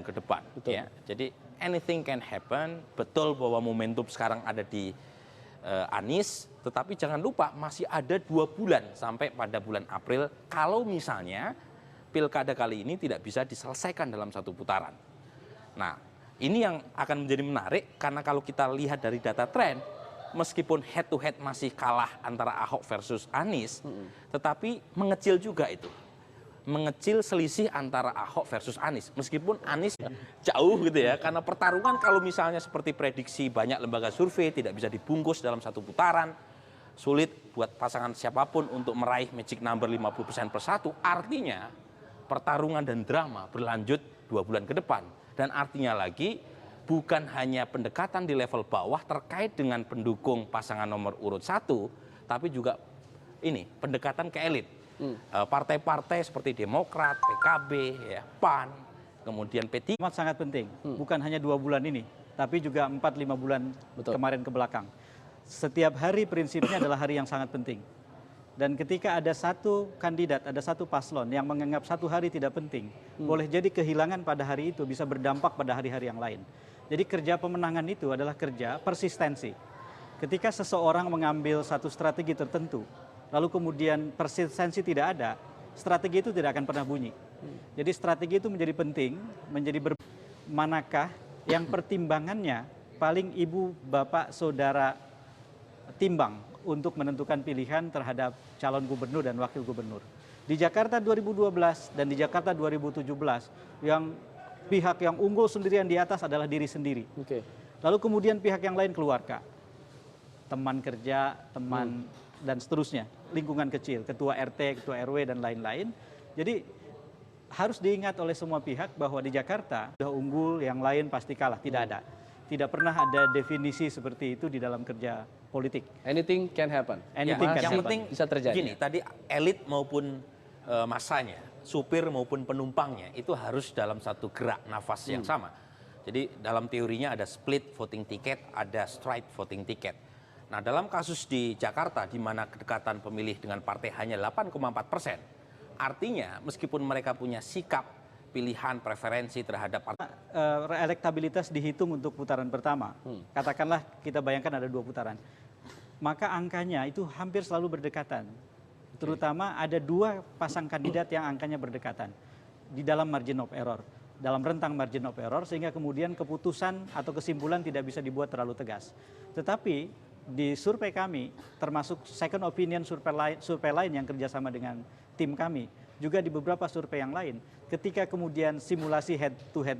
ke depan. Betul. Ya. Jadi anything can happen. Betul bahwa momentum sekarang ada di Anies, tetapi jangan lupa masih ada 2 bulan sampai pada bulan April kalau misalnya pilkada kali ini tidak bisa diselesaikan dalam satu putaran. Nah, ini yang akan menjadi menarik karena kalau kita lihat dari data tren, meskipun head to head masih kalah antara Ahok versus Anies, tetapi mengecil juga itu. Mengecil selisih antara Ahok versus Anies. Meskipun Anies jauh gitu ya, karena pertarungan kalau misalnya seperti prediksi banyak lembaga survei tidak bisa dibungkus dalam satu putaran, sulit buat pasangan siapapun untuk meraih magic number 50%+1, artinya pertarungan dan drama berlanjut 2 bulan ke depan. Dan artinya lagi, bukan hanya pendekatan di level bawah terkait dengan pendukung pasangan nomor urut 1, tapi juga ini pendekatan ke elit. Partai-partai seperti Demokrat, PKB, ya, PAN, kemudian P3. Sangat penting, bukan hanya 2 bulan ini, tapi juga 4-5 bulan kemarin ke belakang. Setiap hari prinsipnya adalah hari yang sangat penting. Dan ketika ada satu kandidat, ada satu paslon yang menganggap satu hari tidak penting, boleh jadi kehilangan pada hari itu bisa berdampak pada hari-hari yang lain. Jadi kerja pemenangan itu adalah kerja persistensi. Ketika seseorang mengambil satu strategi tertentu, lalu kemudian persistensi tidak ada, strategi itu tidak akan pernah bunyi. Jadi strategi itu menjadi penting, manakah yang pertimbangannya paling ibu, bapak, saudara timbang untuk menentukan pilihan terhadap calon gubernur dan wakil gubernur. Di Jakarta 2012 dan di Jakarta 2017, yang pihak yang unggul sendirian di atas adalah diri sendiri. Lalu kemudian pihak yang lain keluarga, teman kerja, teman dan seterusnya, lingkungan kecil, ketua RT, ketua RW dan lain-lain. Jadi harus diingat oleh semua pihak bahwa di Jakarta sudah unggul, yang lain pasti kalah. Tidak ada. Tidak pernah ada definisi seperti itu di dalam kerja politik. Anything can happen. Anything can Yang happen. penting bisa terjadi. Gini, tadi elit maupun masanya, supir maupun penumpangnya itu harus dalam satu gerak nafas yang sama. Jadi dalam teorinya ada split voting ticket, ada straight voting ticket. Nah, dalam kasus di Jakarta di mana kedekatan pemilih dengan partai hanya 8,4%, artinya meskipun mereka punya sikap pilihan preferensi terhadap elektabilitas dihitung untuk putaran pertama. Katakanlah kita bayangkan ada 2 putaran. Maka angkanya itu hampir selalu berdekatan. Terutama ada 2 pasang kandidat yang angkanya berdekatan di dalam margin of error, dalam rentang margin of error, sehingga kemudian keputusan atau kesimpulan tidak bisa dibuat terlalu tegas. Tetapi di survei kami, termasuk second opinion survei lain yang kerjasama dengan tim kami, juga di beberapa survei yang lain, ketika kemudian simulasi head to head